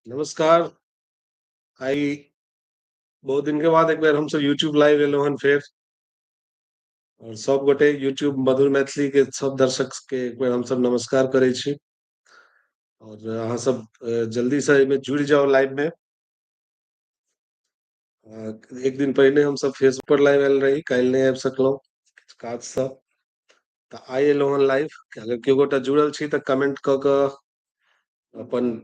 नमस्कार। आई बहुत दिन के बाद एक बार हम सब यूट्यूब लाइव एलहुँ हन फेर और सब गोटे यूट्यूब मधुर मैथिली के सब दर्शक के एक बार हम सब नमस्कार करे छी और अहाँ सब जल्दी से एहिमे जुड़ जाओ लाइव में। एक दिन पहिने हम सब फेसबुक पर लाइव आयल रही, काल्हि नहीं आबि सकलहुँ किछु काज से, तऽ आइ एलहुँ हन लाइव। अगर केओ गोटा जुड़ल छी तऽ कमेंट कऽ कऽ अपन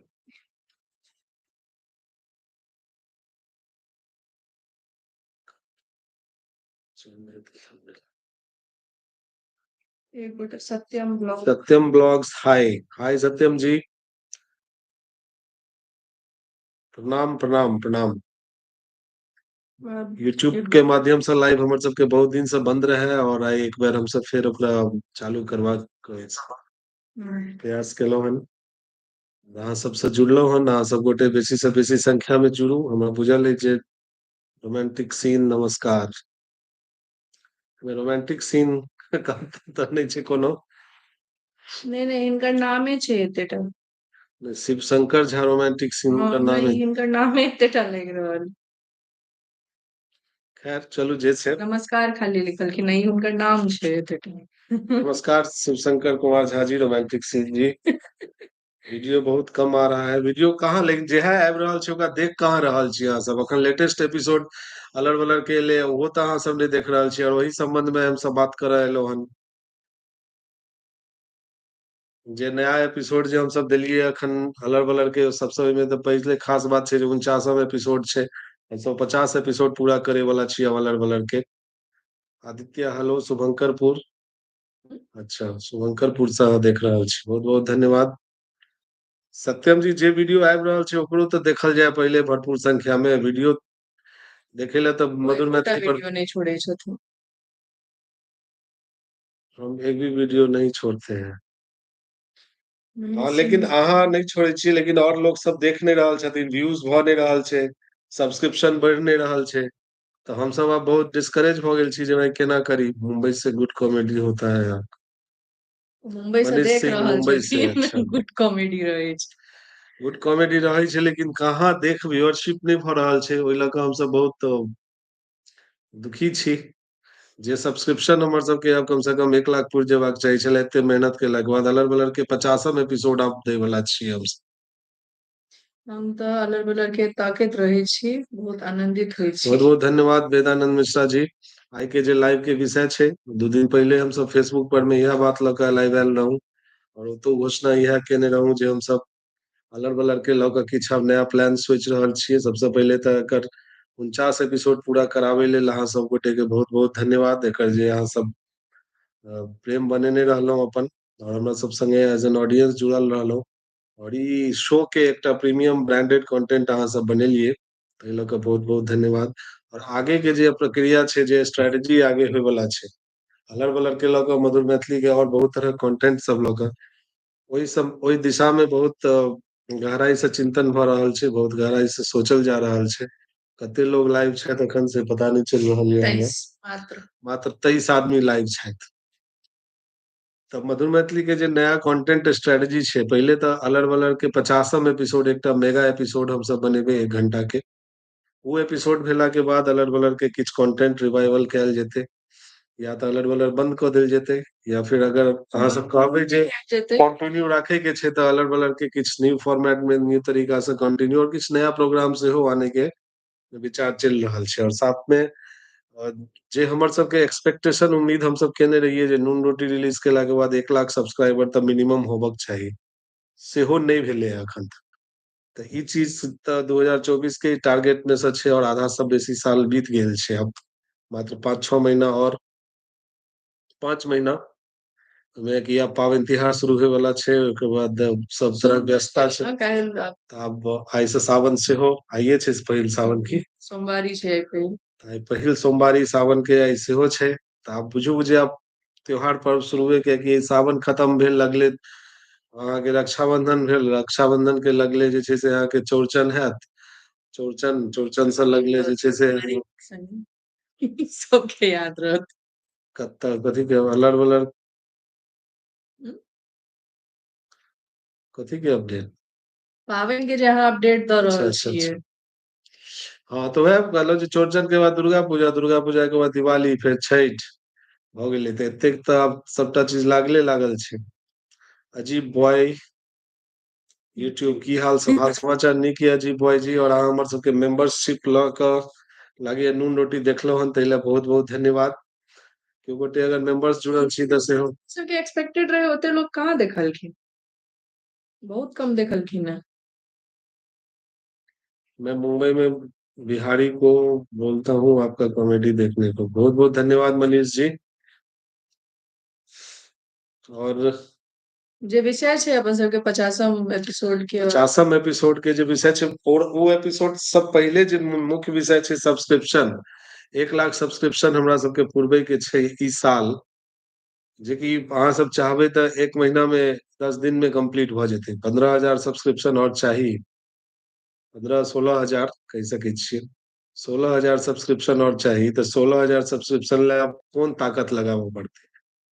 एक minute, Satyam blog. Satyam blogs, hi hi Satyam ji, प्रणाम प्रणाम प्रणाम। यूट्यूब के माध्यम से लाइव हमर सबके बहुत दिन से बंद रहे और आई एक बार हम सब फिर ओकरा चालू करबाक प्रयास केलहुँ हन। अहाँ सबसे जुड़लहुँ हन, अहाँ सब गोटे बेसी से बेसी संख्या में जुड़ू। हमरा बुझल अइ जे रोमांटिक सीन, नमस्कार। रोमांटिक सीन तऽ नहीं छै कोनो, नहीं हिनकर नामे छै एतेटा। शिव शंकर झा रोमांटिक सीन का नाम है। नहीं हिनकर नामे एतेटा लागि रहल। खैर चलू जे छै। नमस्कार खाली लिखलखिन, नहीं हुनकर नाम छै एतेटा। नमस्कार शिव शंकर कुमार झा जी, रोमांटिक सीन जी। वीडियो बहुत कम आ रहा है। वीडियो कहाँ, लेकिन जे है आबि रहल छै ओकरा देख कहाँ रहल छी अहाँ सब। अखन लेटेस्ट एपिसोड अलर बलर के ले ओहो तऽ अहाँ सब नहीं देख रहल छी और वही संबंध में हम सब बात करऽ एलहुँ हन। जे नया एपिसोड जे हम सब देलियै अखन अलर बलर के, सबसे ओहिमे तऽ पहिले खास बात छै जे 49वां एपिसोड छै। 150 एपिसोड पूरा करे वाला छी अलर बलर के। आदित्य हेलो, शुभंकरपुर, अच्छा शुभंकरपुर से अहाँ देख रहल छी, बहुत बहुत धन्यवाद। सत्यम जी, जे वीडियो आबि रहल छै ओकरो तऽ देखल जाय पहिले भरपूर संख्या में। वीडियो देखे ला तऽ मधुर मैथिली पर वीडियो नहीं छोड़े छथिन। हम एक भी वीडियो नहीं छोड़ते हैं। हाँ लेकिन अहाँ नहीं छोड़े छियै, लेकिन और लोग सब देख नहीं रहल छथिन, व्यूज भऽ नहीं रहल छै, सब्सक्रिप्शन बढ़ि नहीं रहल छै। तो हम सब आब बहुत डिस्करेज भऽ गेल छी जे भाई केना करी। मुंबई से गुड कॉमेडी होता है यहाँ। मुंबई से मनीष देख सिंह रहल मुंबई से, अच्छा छथिन, गुड कॉमेडी रहे छै। गुड कॉमेडी रहे छै, लेकिन कहाँ देख व्यूअरशिप नहीं भऽ रहल छै। ओहि लऽ कऽ हम सब बहुत दुखी छी। जे सब्सक्रिप्शन हमर सबके आब कम से कम 1 लाख पुर जेबाक चाही छलै, एते मेहनत केलाक बाद अलर बलर के 50म एपिसोड आब दै वाला छियै हम सब। हम तऽ अलर बलर के ताकैत रहे छी, बहुत आनंदित होइ छी। बहुत बहुत धन्यवाद वेदानंद मिश्रा जी। आई के जे लाइव के विषय छै, 2 दिन पहले हम सब फेसबुक पर में यह बात लऽ कऽ लाइव आयल रहूं और ओतौ घोषणा यह केने रहूं जे हम सब अलर बलर के लऽ कऽ किछु आब नया प्लान सोचि रहल छियै। सबसे पहिले तऽ एकर 49 एपिसोड पूरा कराबै लेल अहाँ सब गोटे के बहुत बहुत धन्यवाद। एकर जे अहाँ सब प्रेम बनेने रहलहुँ अपन, और हमरा सब संगे एज एन ऑडियंस जुड़ल रहलहुँ और ई शो के एकटा प्रीमियम ब्रांडेड कंटेंट अहाँ सब बनेलिए, ताहि लऽ कऽ बहुत बहुत धन्यवाद। और आगे के जे प्रक्रिया छै, जे स्ट्रेटेजी आगे होय वाला छै अलर बलर के लऽ कऽ, मधुर मैथिली के और बहुत तरह कंटेंट सब लऽ कऽ, ओहि सब ओहि दिशा में बहुत गहराई से चिंतन भऽ रहल छै, बहुत गहराई से सोचल जा रहल छै। कते लोग लाइव छथि अखन से पता नहीं चल रहल है हमरा। 23 मात्र 23 आदमी लाइव छथि। तब मधुर मैथिली के जे नया कंटेंट स्ट्रेटजी छै, पहिले तऽ अलर बलर के 50म एपिसोड एकटा मेगा एपिसोड हम सब बनेबे 1 घंटा के। वो एपिसोड भेला के बाद अलर बलर के किछु कंटेंट रिवाइवल कैल जेते, या तऽ अलर बलर बंद कऽ देल जेते, या फिर अगर अहाँ सब कहबै जे कंटिन्यू राखे के छै तऽ अलर बलर के किछु न्यू फॉर्मेट में, न्यू तरीका से कंटिन्यू और किछु नया प्रोग्राम सेहो आने के विचार चलि रहल छै। और साथ में जे हमर सबके एक्सपेक्टेशन, उम्मीद हम सब केने रहिए जे नून रोटी रिलीज केला के बाद 1 लाख सब्सक्राइबर तऽ मिनिमम होबक चाही, सेहो नहीं भेलै अखन तक। तऽ ई चीज तऽ 2024 के टारगेट में से छै और आधा से बेसी साल बीत गेल छै। अब मात्र 5-6 महीना और 5 महीना में कि आब पाबनि तिहार शुरू होय वाला छै, ओकर बाद सब तरह व्यस्तता छै। तऽ आब आइ से सावन सेहो आइए छै, पहिल सावन की सोमवारी छै पहिल। आई पहिल सोमवारी सावन के आई सेहो छै। तऽ आब बुझू जे आब त्योहार पर्व शुरुए के, कि सावन खत्म भेल, लगले अहाँके रक्षाबंधन भेल, रक्षाबंधन के लगले जे छै से अहाँके चौड़चन हैत, चौड़चन से लगले जे छै से सबके याद रहत। कथी के अलर बलर, कथी के अपडेट, पाबनि के जे अहाँ अपडेट दऽ अच्छा रहल अच्छा छियै। अच्छा। हाँ तो वएह कहलहुँ जे चौड़चन के बाद दुर्गा पूजा के बाद दिवाली फेर छठि भऽ गेलै तऽ एतेक तऽ आब सबटा चीज लागले लागल छै। अजीब बॉय यूट्यूब की हाल समाचार नीक यऽ अजीब बॉय जी, और अहाँ हमर सबके मेंबरशिप लऽ कऽ लागैए नून रोटी देखलहुँ हन, ताहि लए बहुत बहुत धन्यवाद। केओ गोटे अगर मेंबर्स जुड़ल छी तऽ सेहो सबके एक्सपेक्टेड रहे ओते लोग कहाँ देखलखिन, बहुत कम देखलखिन है। मैं मुंबई में बिहारी को बोलता हूँ आपका कॉमेडी देखने को। बहुत बहुत धन्यवाद मनीष जी। और जे विषय छै अपन सबके 50म एपिसोड के 50म एपिसोड के जे विषय छै, और वो एपिसोड सब पहले जे मुख्य विषय छै सब्सक्रिप्शन, 1 लाख सब्सक्रिप्शन हमरा सबके पूर्वे के छै ई साल, जे कि अहाँ सब चाहबै तऽ 1 महीना में 10 दिन में कंप्लीट भऽ जेतै। 15,000 सब्सक्रिप्शन और चाही, 15-16 हजार कहि सकै छियै। 16,000 सब्सक्रिप्शन और चाही तऽ 16,000 सब्सक्रिप्शन ले आब कोन ताकत लगाबऽ पड़तै।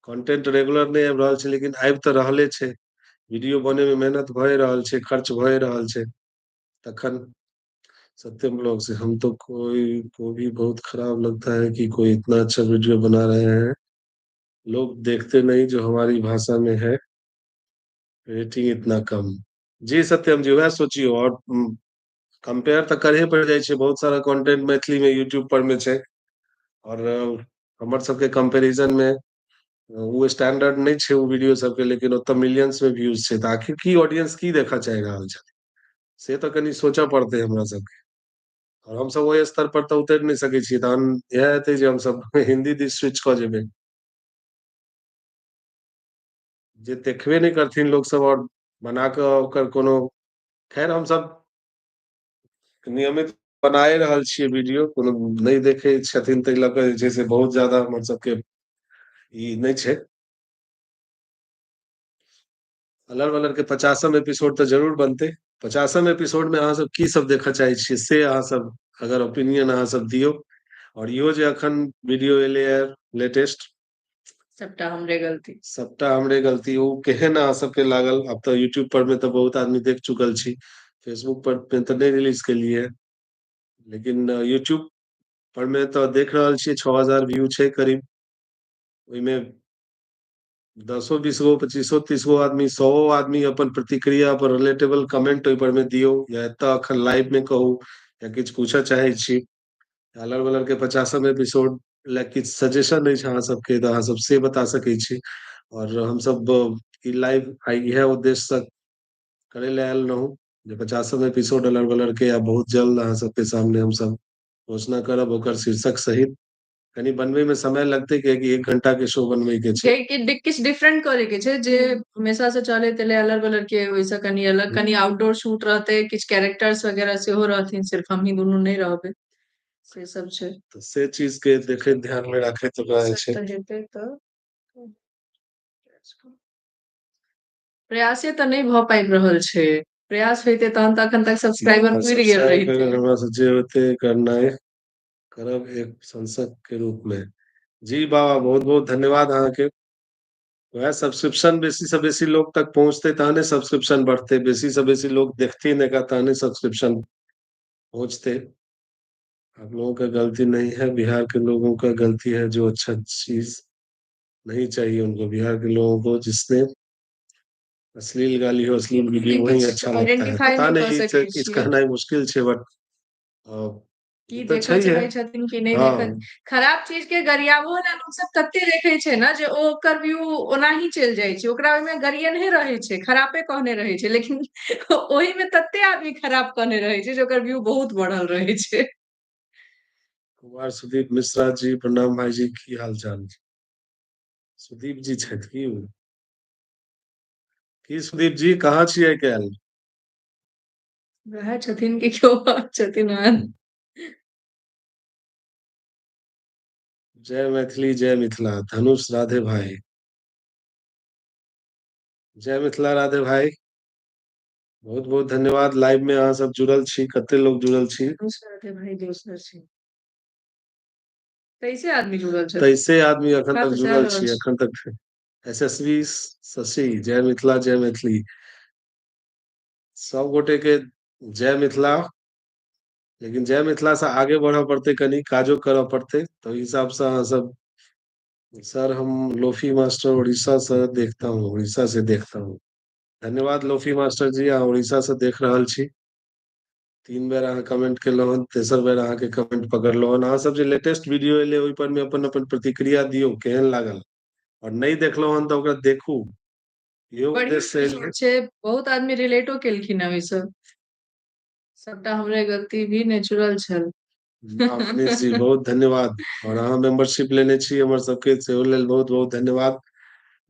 कंटेंट रेगुलर नहीं आबि रहल छै, लेकिन आबि तऽ रहले छै। वीडियो बने में मेहनत भए रहल छै, खर्च भए रहल छै। तखन सत्यम लोग से हम तो कोई को भी बहुत खराब लगता है कि कोई इतना अच्छा वीडियो बना रहे हैं, लोग देखते नहीं जो हमारी भाषा में है, रेटिंग इतना कम। जी सत्यम जी, वह सोचियो। और कंपेयर तऽ करहे पड़ि जाइ छै, बहुत सारा कंटेंट मैथिली में यूट्यूब पर में छै, और हमर सबके कंपैरिजन में वो स्टैंडर्ड नहीं छै वो वीडियो सबके, लेकिन ओतऽ मिलियंस में व्यूज छै। तऽ आखिर की ऑडियंस की देखऽ चाहि रहल छै, से तऽ कनि सोचऽ पड़तै हमरा सबके। और हम सब ओहि स्तर पर तऽ उतरि नहि सकै छियै, तहन इएह हेतै जे हम सब हिंदी दिस स्विच कऽ जेबै, जे देखबे नहीं करथिन लोग सब और बना कऽ ओकर कोनो। खैर हम सब नियमित बनाए रहल छियै वीडियो, कोनो नहीं देखे छथिन ताहि लऽ कऽ जे छै से बहुत ज्यादा हमर सबके ई नहीं छै। अलग अलग के 50म एपिसोड तऽ जरूर बनतै। 50म एपिसोड में अहाँ सब की सब देखऽ चाहै छियै से अहाँ सब अगर ओपिनियन अहाँ सब दियौ। और इहो जे अखन वीडियो एलै है लेटेस्ट, सबटा हमरे गलती, ओ केहन अहाँ सबके लागल? अब तऽ यूट्यूब पर में तऽ बहुत आदमी देख चुकल छी, फेसबुक पर में तऽ नहीं रिलीज केलिए, लेकिन यूट्यूब पर में तऽ देख रहल छियै 6,000 व्यू छै करीब। ओहिमे 10-20-25-30 आदमी 100 आदमी अपन प्रतिक्रिया पर रिलेटेबल कमेंट ओहि पर में दियौ, या एतऽ अखन लाइव में कहू, या किछु पूछऽ चाहै छी। अलग बलर के 50म एपिसोड लए किछु सजेशन अछि अहाँ सबके तऽ अहाँ सब से बता सकै छी। और हम सब ई लाइव आई इएह उद्देश्य से करे ले आयल रहूं जे 50म एपिसोड अलग बलर के, या बहुत जल्द अहाँ सबके सामने हम सब घोषणा करब ओकर शीर्षक सहित। कनी बनवे में समय लगते, कियाकि 1 घंटा के शो बनवे के छै। किछु डिफरेंट करे के छै, जे हमेशा से चले तेले अलग अलग के वैसे कनी अलग, कनी आउटडोर शूट रहते, किछु कैरेक्टर्स वगैरह सेहो रहथिन, सिर्फ हम ही दुनू नहीं रहबै, से सब छै। तो से चीज के देखे ध्यान में रखे तो छै हेतै तऽ प्रयासे तऽ नहीं भऽ पाबि रहल छै। प्रयास होइते तहन तऽ अखन तक सब्सक्राइबर पुरि गेल रहितै। हमरा से जे होते करनाइ करब एक संसद के रूप में। जी बाबा, बहुत बहुत धन्यवाद अहाँ के। वह सब्सक्रिप्शन बेसी से बेसी लोग तक पहुंचते तहने सब्सक्रिप्शन बढ़ते, बेसी से बेसी लोग देखथिन एका तहने सब्सक्रिप्शन पहुंचते। आप लोगों का गलती नहीं है, बिहार के लोगों का गलती है, जो अच्छा चीज नहीं चाहिए उनको। बिहार के लोगों को जिसने अश्लील गाली हो, अश्लील वीडियो वही अच्छा लगता है। पता नहीं किछु कहनाइ मुश्किल छै, बट की तऽ देखऽ छैहे। चाहै छथिन कि नहीं हाँ देखऽ, खराब चीज के गरियाबो ला लोक सब तते देखे छै ने, जे ओ ओकर व्यू ओनाही चलि जाइ छै, ओकरा ओहिमे गरियेनहे रहै छै, खरापे कहने रहै छै, लेकिन ओहि में तते आदमी खराब कहने रहै छै जे ओकर व्यू बहुत बढ़ल रहै छै। कुमार सुदीप मिश्रा जी, प्रणाम भाई जी, की हाल चाल? सुदीप जी छथि की सुदीप जी कहाँ छी आइ काल्हि? वएह छथिन कि क्यों और छथिन ओहन? जय मैथिली जय मिथिला, धनुष राधे भाई। जय मिथिला राधे भाई, बहुत बहुत धन्यवाद। लाइव में अहाँ सब जुड़ल छी, कते लोग जुड़ल छी? धनुष राधे भाई दोसर छी, 23 आदमी जुड़ल छै। 23 आदमी अखन तक जुड़ल छी, अखन तक। SSV शशि, जय मिथिला जय मैथिली। सब गोटे के जय मिथिला। लेकिन जय मिथिला से आगे बढ़ पड़ते, कनी काजो करऽ पड़ते, तो हिसाब से अहाँ सब। सर हम लोफी मास्टर उड़ीसा से देखता हूँ, उड़ीसा से देखता हूँ। धन्यवाद लोफी मास्टर जी, अहाँ उड़ीसा से देख रहल छी। 3 बेर अहाँ कमेंट केलहुँ हन, तेसर बेर अहाँके कमेंट पकड़लहुँ हन। अहाँ सब जे लेटेस्ट वीडियो एलै ओहि पर में अपन अपन प्रतिक्रिया दियौ, केहन लागल। और नहीं देखलहुँ हन तऽ ओकरा देखू, इहो बढ़िया उद्देश्य से एलै। एपिसोड छै, बहुत आदमी रिलेटो केलखिन हँ ओहिसँ। सबटा हमरे गलती भी नेचुरल छल। वाह मनीष जी, बहुत धन्यवाद। और अहाँ मेंबरशिप लेने छी हमर सबके, सेहो लेल बहुत बहुत धन्यवाद।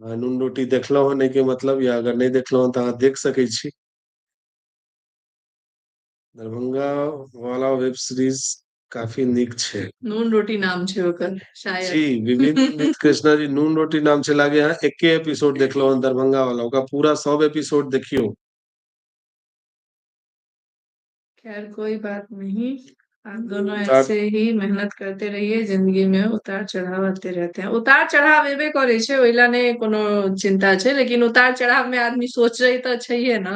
नून रोटी देखलहुँ हन नहीं के मतलब, या अगर नहीं देखलहुँ हन तऽ अहाँ देख सकै छी। दरभंगा वाला वेब सीरीज काफी नीक छै। नून रोटी नाम छै ओकर शायद। जी विविध कृष्णा जी, नून रोटी नाम छै, लागे अहाँ एके एपिसोड देखलहुँ हन दरभंगा वाला, ओकरा पूरा सब एपिसोड देखियो। खैर कोई बात नहीं, आप दोनों उतार ऐसे ही मेहनत करते रहिए, जिंदगी में उतार चढ़ाव आते रहते हैं। उतार चढ़ाव एबे करे छै, ओइला नहीं कोनो चिंता छै, लेकिन उतार चढ़ाव में आदमी सोचै तऽ छैहे ना।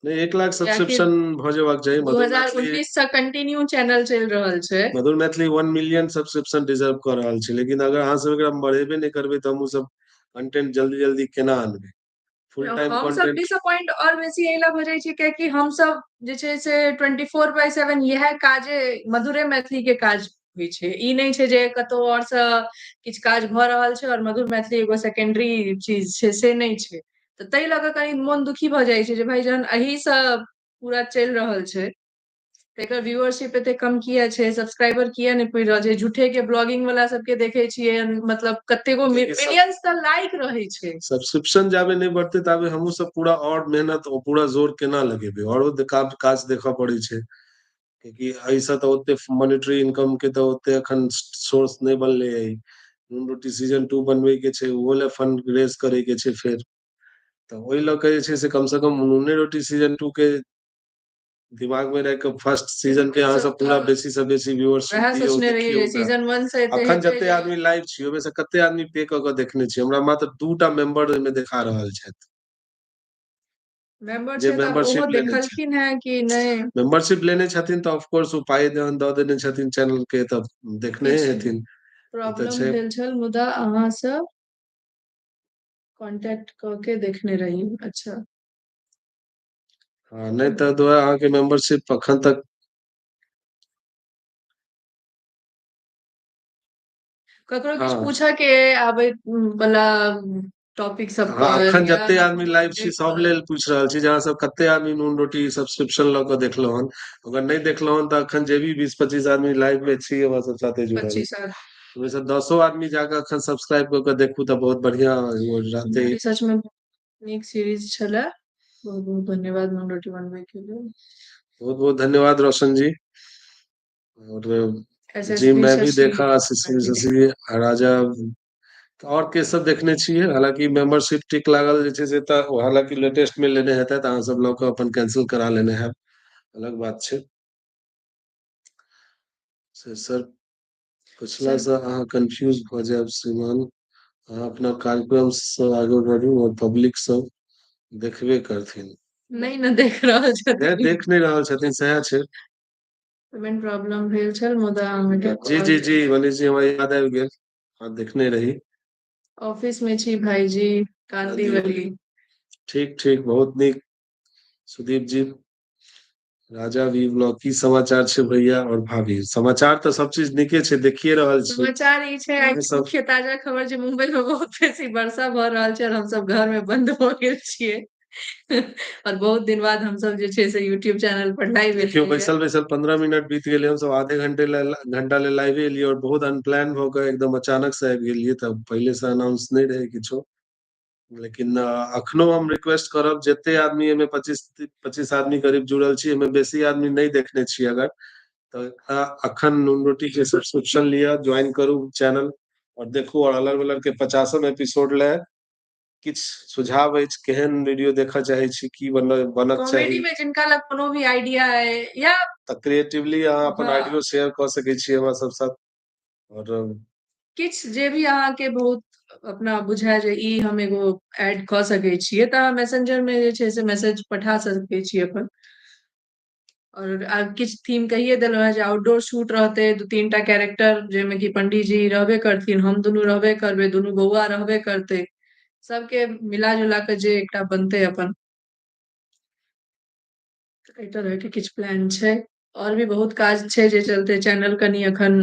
नहीं, 1 लाख कि आखिर सब्सक्रिप्शन भ जेबाक चाही। मधुर मैथिली 2019 से कंटिन्यू चैनल चल रहल छै। मधुर मैथिली 1 मिलियन सब्सक्रिप्शन डिजर्व कर रहल छै, लेकिन अगर अहाँ सब एकरा बढ़ेबे नहीं करबै तऽ हमहूँ सब कंटेंट जल्दी जल्दी केना आनबै। फुल टाइम हम सब कंटेंट। डिसअपॉइंट और बेसी एहिला भ जाइ छै, कियाकि हम सब जे छै से 24/7 इएह काजे मधुरे मैथिली के काज होइ छै। ई नहीं छै जे कतौ और से किछु काज भ रहल छै और मधुर मैथिली एगो सेकेंडरी चीज छै, से नहीं छै। तऽ ताहि लऽ कऽ कनी मोन दुखी भऽ जाइ छै जे भाई जहन एही से पूरा चलि रहल छै तऽ एकर व्यूअरशिप एते कम किया छै, सब्सक्राइबर किया नहीं बढ़ि रहल छै। झूठे के ब्लॉगिंग वाला सबके देखे छियै, मतलब कतेगो कियाकि सब मिलियंस तऽ लाइक रहे छै। सब्सक्रिप्शन जाबे नहीं बढ़ते ताबे हमहूँ सब पूरा और मेहनत और पूरा जोर केना लगेबै, औरो काज देखऽ पड़ै छै। क्योंकि ऐसा तो ओते मॉनेटरी इनकम के तो ओते अखन सोर्स नहीं बनले है। नून रोटी सीजन 2 बनबै के छै, ओहो ले फंड रेज करे के छै फेर। तऽ ओहि लऽ के जे छै से कम से कम नूने रोटी सीजन 2 के दिमाग में रह के फर्स्ट सीजन के अहाँ सब पूरा बेसी से बेसी व्यूअरशिप वएह दियौ, सोचने रहियै देखियौ जे ओकरा। सीजन 1 से एते अखन हेतै जते जे आदमी लाइव छी ओहिमे से कते आदमी पे कऽ के देखने छी, हमरा मात्र 2टा मेंबर ओहिमे देखा रहल छथि मेंबर जे छै तऽ ओहो मेंबरशिप लेने छै। देखलखिन हैं कि नहीं। मेंबरशिप लेने छथिन तऽ ऑफ कोर्स ओ पाई दऽ देने छथिन चैनल के, तब देखने किछु हेथिन। ई तऽ प्रॉब्लम छै। भेल छल, मुदा अहाँ से कांटेक्ट क के देखने रही। अच्छा हाँ, नहीं तऽ दुआ अहाँके मेंबरशिप अखन तक ककरो किछु हाँ पूछऽ के आबै वाला टॉपिक सब हाँ, पर अखन या जते आदमी लाइव छी सब्जेक्ट सब पर। लेल पूछि रहल छी जे अहाँ सब कते आदमी नून रोटी सब्सक्रिप्शन लऽ कऽ देखलहुँ हन। अगर नहीं देखलहुँ हन तऽ अखन जे भी 20-25 आदमी लाइव में छी हमरा सब साथे जुड़ल, 25 साल ओहिमे से 10 आदमी जाकऽ अखन सब्सक्राइब कऽ के देखू तऽ बहुत बढ़िया रहतै। सच में नीक सीरीज छले। बहुत बहुत धन्यवाद नून रोटी बनबे के लिए। बहुत बहुत धन्यवाद रोशन जी। और जी एसएसपी मैं भी शशि देखा शशि राजा। तऽ और के सब देखने छियै, हालांकि मेंबरशिप ठीक लागल जे छै से, तऽ हालांकि लेटेस्ट में लेने हेतै तऽ अहाँ सब लऽ कऽ अपन कैंसिल करा लेने हैब, अलग बात छै। से सर पिछला सर से अहाँ कंफ्यूज भऽ जायब श्रीमान। अहाँ अपना कार्यक्रम से आगे बढ़ू और पब्लिक सब देखबे करथिन। नहीं न देख रहल छथिन। देख नहीं रहल छथिन, सएह छै। पेमेंट प्रॉब्लम भेल छल, मुदा अहाँके जी जी कॉल जी मनीष जी, हमरा याद आबि गेल, हाँ देखने रही। ऑफिस में छी भाईजी, कांदीवली। ठीक ठीक, बहुत नीक। सुदीप जी, राजा वी ब्लॉग की समाचार छै भैया और भाभी। समाचार तऽ सब चीज नीके छै, देखिए रहल छी समाचार ई छै आइ सब। मुख्य ताजा खबर जे मुंबई में बहुत बेसी वर्षा भऽ रहल छै और हम सब घर में बंद भऽ गेल छियै। और बहुत दिन बाद हम सब जे छै से यूट्यूब चैनल पर लाइव देखियो एलियै ये। बैसल बैसल 15 मिनट बीत गेले, हम सब आधे घंटा ले लाइव एलियै और बहुत अनप्लान भऽ के एकदम अचानक से आबि गेलियै, तब पहले से अनाउंस नहीं रहे किछो। लेकिन अखनो हम रिक्वेस्ट करब, जते आदमी एहिमे 25 आदमी करीब जुड़ल छी, एहिमे बेसी आदमी नहीं देखने छी अगर, तऽ अखन नून रोटी के सब्सक्रिप्शन लिअ, ज्वाइन करू चैनल और देखू, और अलग अलग के 50म एपिसोड ले किछु सुझाव अछि, केहन वीडियो देखऽ चाहे छी, की बनक कॉमेडी चाही, में जिनका लग कोनो भी आइडिया है या तऽ क्रिएटिवली अहाँ अपन हाँ आइडियो शेयर कऽ सकै छी हमरा सब साथ। और किछ जे भी अहाँके बहुत अपना बुझाय जे ई हम एगो ऐड कऽ सकै छियै तऽ मैसेंजर में जे छै से मैसेज पठा सकै छी अपन। और किछ थीम कहिए देलहुँ हेँ जे आउटडोर शूट रहतै, 2-3 टा कैरेक्टर जाहिमे कि पंडितजी रहबे करथिन, हम दुनू रहबे करबै, दुनू बौआ रहबे करतै। सबके मिला-जुला कऽ जे एकटा बनतै अपन। एहि तरहके किछु प्लान छै। और भी बहुत काज छै जे चलते चैनल कनि एखन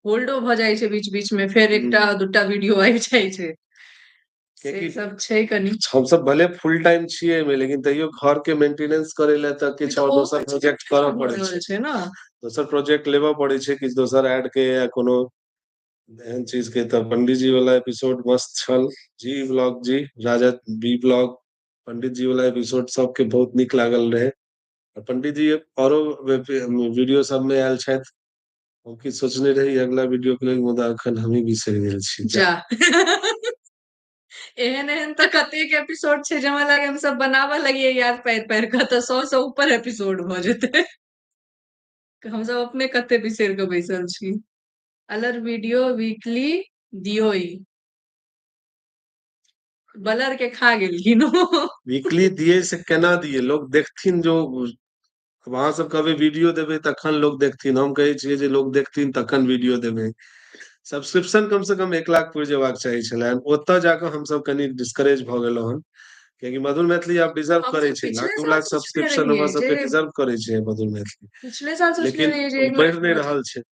होल्डो भऽ जाइ छै बीच-बीच में, फेर एकटा दूटा वीडियो आबि जाइ छै। से सब छै कनि। हम सब भले फुल टाइम छियै एहिमे, लेकिन तैयो घर के मेंटेनेंस करे ले त किछु और दोसर प्रोजेक्ट करऽ पड़ै छै ना। दोसर प्रोजेक्ट लेबऽ पड़ै छै, किछु दोसर ऐड के या कोनो एहन चीज के। तऽ पंडित जी वाला एपिसोड मस्त छल। जी व्लॉग जी, राजा बी व्लॉग, पंडित जी वाला एपिसोड सबके बहुत नीक लागल रहे। पंडित जी औरो वीडियो सब में आयल छथि। हम की सोचने रही अगला वीडियो के लेल, मुदा अखन हमही बिसरि गेल छी। जा एहन एहन तऽ कतेक एपिसोड छै जे हमरा लागे हम सब बनाबऽ लगियै याद पारि कऽ तऽ 100 से ऊपर एपिसोड भऽ जेतै। हम सब अपने कते बिसरि कऽ बैसल छी। अलर वीडियो वीकली दियोई, बलर के खा गेलखिन ओ। वीकली दिए से केना दिए, लोग देखथिन जो वहां सब कहबै वीडियो देबै तखन लोग देखथिन, हम कहै छियै जे लोग देखथिन तखन वीडियो देबै। सब्सक्रिप्शन कम से कम 1 लाख पुरि जेबाक चाही छलै, ओतऽ जाकऽ हमसब कनि डिस्करेज भऽ गेलहुँ हन, कियाकि मधुर मैथिली आब डिजर्व हम करे सब छै। पिछले 1-2 साल लाख सोचने सब्सक्रिप्शन रहियै हमर जे सबके डिजर्व करे छै मधुर मैथिली, पिछले साल सोचने लेकिन रहियै जे 1 बढ़ि लाख नहि रहल छै।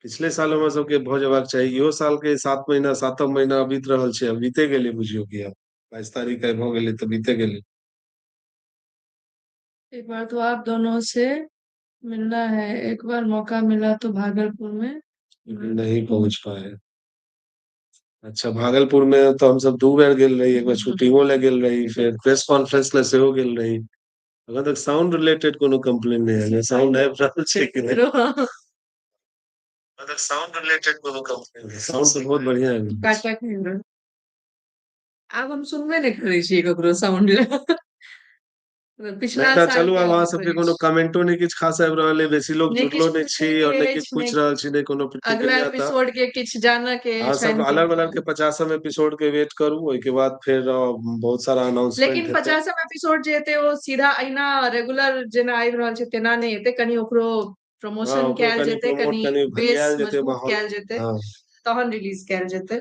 पिछले साल हमर सबके भऽ जेबाक चाही। इहो साल के 7 महीना 7म महीना बीत रहल छै, अब बीते गेलै बुझियौ कि अब 22 तारीख आइ भऽ गेलै तऽ बीते गेलै। एक बार तो आप दोनों से मिलना है, एक बार मौका मिला तो भागलपुर में नहीं पहुंच पाए। अच्छा, भागलपुर में तो हम सब 2 बेर गेल रही, एक बार शूटिंगो ले गेल रही, फिर प्रेस कॉन्फ्रेंस ले सेहो गेल रही। अगर तक साउंड रिलेटेड कोनो कंप्लेन नहीं है, साउंड आबि रहल छै कि नहीं, मतलब साउंड रिलेटेड कोनो कंप्लेन है? साउंड तो बहुत बढ़िया है। काटा कहीं आब हम सुनबे नहीं करै छियै ककरो साउंड ले। पिछला नहीं साल चलू, के आब अहाँ बात सबके करै कोनो छी। कमेंटो नहीं किछु खास आबि रहल है, बेसी लोग नहि जुड़लो किछु नहीं छी पूछे के और नहीं किछु अछि, पूछि रहल छी, नहीं कोनो अगला प्रतिक्रिया। तऽ एपिसोड के किछु जानऽ के अहाँ सब छनि अलग कि बलर के 50म एपिसोड के वेट करू, ओहिके बाद फिर बहुत सारा अनाउंसमेंट लेकिन हेतै। 50म एपिसोड जे हेतै ओ सीधा अहिना रेगुलर जेना आबि रहल छै तेना नहि हेतै, कनि ओकरो हाँ, प्रमोशन ओकरो कयल कनि जेतै, प्रमोट कनि कनि बेस भरियाल जेतै मजबूत माहौल। कयल जेतै, हाँ, तहन रिलीज कयल जेतै।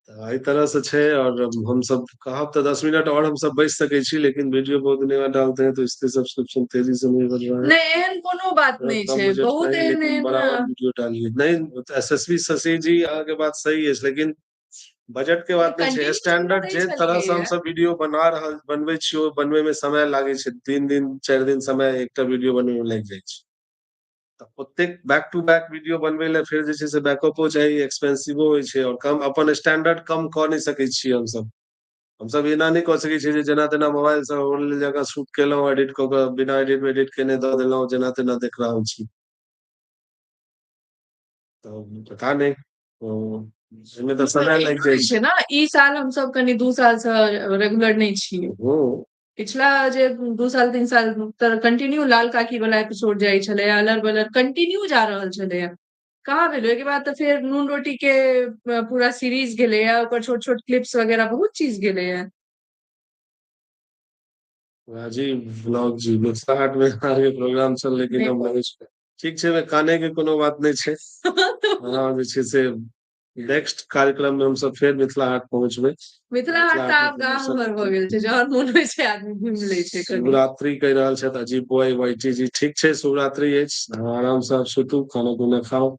एहि तरह से छै। और हम सब कहब तो 10 मिनट और हम सब बैस सकै छी, लेकिन वीडियो बहुत दिन डालते हैं तो इसके सब्सक्रिप्शन तेजी से नहीं बढ़ रहा है। नहीं एहन कोनो बात थोड़ा नहीं कम छै, बजट बहुत नहीं, एहन लेकिन बराबर एहन वीडियो डालिए। नहीं एसएसवी शशि जी अहाँ के बात सही है, लेकिन बजट के बात नहीं छै। कंटिन्यू स्टैंडर्ड करै जे तरह से हम छलियै सब वीडियो बनबै छियै, बनबै में समय लागे छै, 3 दिन 4 दिन समय एकटा वीडियो बनबै में लागि जाइ छै। तऽ ओतेक बैक टू बैक वीडियो बनबै ले फिर जे छै से बैकअपो चाही, एक्सपेंसिवो होइ छै, और कम अपन स्टैंडर्ड कम कऽ नहि सकै छियै हमसब। हमसब एना नहि कऽ सकै छियै जे जेना तेना मोबाइल से ओन जगह शूट केलहुँ, एडिट कऽ के बिना एडिट केने दऽ देलहुँ, जेना तेना देख रहल छी। तो पता नहीं, तो इसमें तो समय लागि जाइ छै ना। ई साल हम सब कनि 2 साल से रेगुलर नहीं छियै। पिछला जे 2 साल 3 साल तऽ कंटिन्यू लाल काकी वाला एपिसोड जाइ छलै, अलर बलर कंटिन्यू जा रहल छलैया। कहाँ भेलै ओहिके बाद तऽ फेर नून रोटी के पूरा सीरीज गेलैया, ओकर छोट छोट क्लिप्स वगैरह बहुत चीज गेलैया। राजीव ब्लॉग जी, मिथिला हाट में आगे प्रोग्राम चल, लेकिन हम नहीं सुने। ठीक छै, काने के कोनो बात नहीं छै। हाँ जे छै से नेक्स्ट कार्यक्रम में हम सब फेर मिथिला हाट पहुंचबै। मिथिला हाट तऽ आब गाम घर भऽ गेल छै, जहन मोन होइ छै आदमी घुमि लै छै कनि। शिवरात्रि कहि रहल छथि अजीत बॉय वाईटी जी, ठीक छै शिवरात्रि अछि, अहाँ आराम से सुतू, खाना पीना खाओ।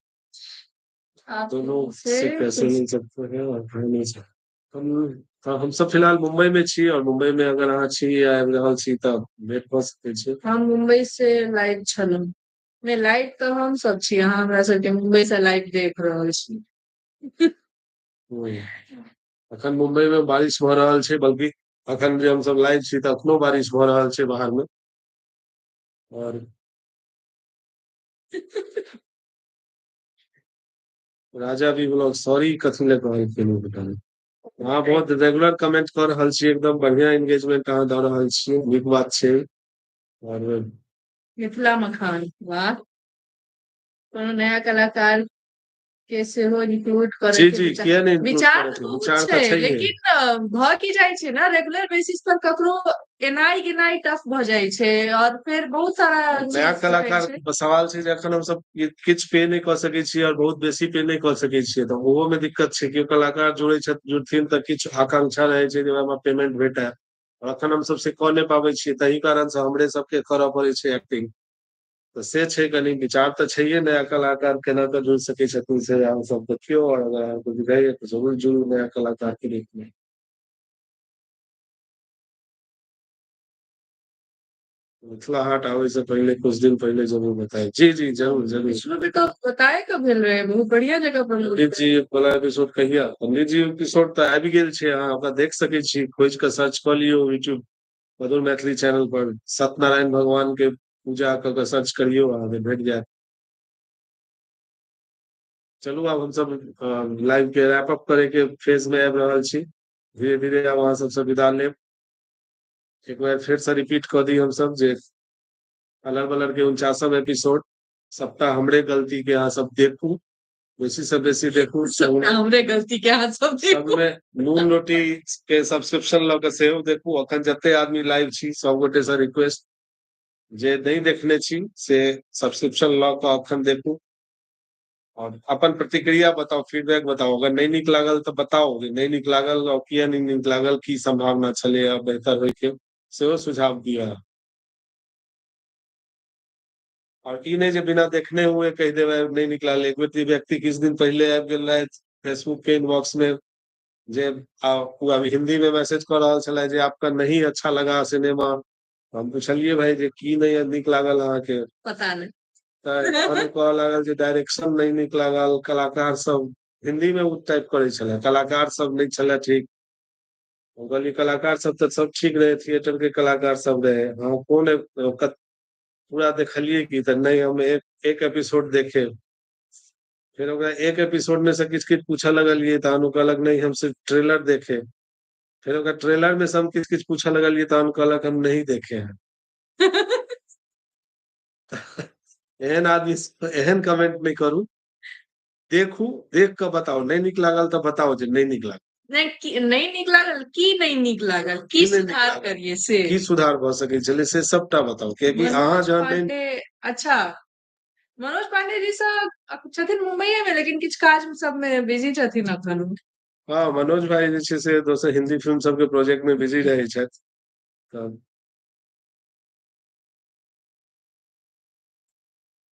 दोनों से कैसे मिल सकते हैं और कहीं नहीं सकते। हम सब फिलहाल मुंबई में छी, और मुंबई में अगर अहाँ छी या आबि रहल छी तऽ भेंट कऽ सकै छी। हम मुंबई से लाइव छलहुँ। नहीं लाइव तऽ हम सब छी, अहाँ हमरा सबके मुंबई से लाइव देख रहल छी। अखन मुंबई में बारिश भऽ रहल छै, बल्कि अखन जे हम सब लाइव छी तऽ अखनो बारिश भऽ रहल छै बाहर में। और राजा भी ब्लॉग सॉरी कथी ले कहलखिन ओ बेटा। अहाँ बहुत रेगुलर कमेंट कऽ रहल छी, एकदम बढ़िया एंगेजमेंट अहाँ दऽ रहल छियै, नीक बात छै। और मिथिला मखान वाह, कोनो नया कलाकार के सेहो इंक्लूड करे जी के जी विचार किया नहीं इंक्लूड विचार करे तऽ थे, बहुत विचार तो छै छै ही। लेकिन भ की जाइ छै ना रेगुलर बेसिस पर ककरो एनाइ गेनाइ टफ भ जाइ छै और फिर बहुत सारा नया चीज रहै कलाकार छै। के सवाल छै जे अखन हम सब किछ पे नहीं कर सकै छियै और बहुत बेसी पे नहीं कर सकै छियै, तऽ ओहो में दिक्कत छै कि कलाकार जुड़थिन तऽ किछु आकांक्षा रहै छै जे ओहिमे पेमेंट भेटै, और अखन हम सब से कऽ नहि पाबै छियै, तही कारण से हमरे सबके करऽ पड़ै छै एक्टिंग। तऽ से छै, कनी विचार तऽ छैहे नया कलाकार केना कऽ जुड़ि सकै छथिन से अहाँ सब देखियौ, और अगर अहाँके बुझाइये तऽ जरूर जुड़ू नया कलाकार के रूप में। मिथिला हाट आबै से पहले कुछ दिन पहले जरूर बताएं। जी जी जरूर जरूर। विष्णु भी तो बताए कब भेल रहे बहुत बढ़िया जगह पर पंडित जी वाला एपिसोड कहिया? पंडित जी एपिसोड तऽ आबि गेल छै, अहाँ ओकरा देख सकै छी, खोज कऽ सर्च कऽ लियौ यूट्यूब मधुर मैथिली चैनल पर, सत्यनारायण भगवान के पूजा कऽ के सर्च करियौ, अहाँके भेट जायत। चलू आब हम सब लाइव के रैप अप करे के फेज में आबि रहल छी, धीरे धीरे आब अहाँ सबसे विदा लेब। एक बार फिर से रिपीट कऽ दी हम सब जे अलग बलर के 49वां एपिसोड सबटा हमरे गलती के अहाँ सब देखू, बेसी से बेसी देखू, हमरे गलती के अहाँ सब संग देखू। में नून रोटी के सब्सक्रिप्शन लऽ के सेहो देखू। अखन जते आदमी लाइव छी सब गोटे से रिक्वेस्ट, जे नहीं देखने छी से सब्सक्रिप्शन लऽ के अखन देखू, और अपन प्रतिक्रिया बताओ, फीडबैक बताओ, अगर नहीं नीक लागल तो बताओ जे नहीं नीक लागल, और किया नहीं नीक लागल, की संभावना छलै बेहतर होय के, सेहो सुझाव दिया। और ई नहीं जे बिना देखने हुए कह देबै नहीं नीक लागल। एक व्यक्ति किछु दिन पहले आबि गेल रहथि फेसबुक के इनबॉक्स में, जे वो अभी हिंदी में मैसेज कर रहल छलै जे आपका नहीं अच्छा लगा सिनेमा। हम पूछलिए भाई जे की नहीं नीक लागल अहाँके, पता नहीं। तऽ कहऽ लागल जे डायरेक्शन नहीं नीक लागल, कलाकार सब हिंदी में उ टाइप करै छलै, कलाकार सब नहीं छलै ठीक। हम कहलिए कलाकार सब तऽ सब ठीक रहे, थिएटर के कलाकार सब रहे, हाँ कौन पूरा देखलिए की? तऽ नहीं हम एक एपिसोड देखे, फिर ओकरा एक एपिसोड में से किछ किछ पूछे लगलिए, तहन ओ कहलक नहीं हम सिर्फ ट्रेलर देखे, फिर ओकरा ट्रेलर में से हम किछ किछ पूछे लगलिए, तहन कहलक हम नहीं देखे हैं। एहन आदमी एहन कमेंट नहीं करू, देखू, देख के बताओ, नहीं नीक लागल तऽ बताओ जे नहीं नीक लागल। नहीं नीक लागल, की नहीं नीक लागल, की की नहीं नीक सुधार लागल, करिए से की सुधार भऽ सकै छलै से सबटा बताओ, कियाकि अहाँ मनोज जहन नहीं। पांडे। अच्छा, मनोज पांडे जी सब छथिन मुंबईये में, लेकिन किछु काज सब में बिजी छथिन अखन। हाँ मनोज भाई जे छै से दोसर हिंदी फिल्म सबके प्रोजेक्ट में बिजी रहै छथि, तऽ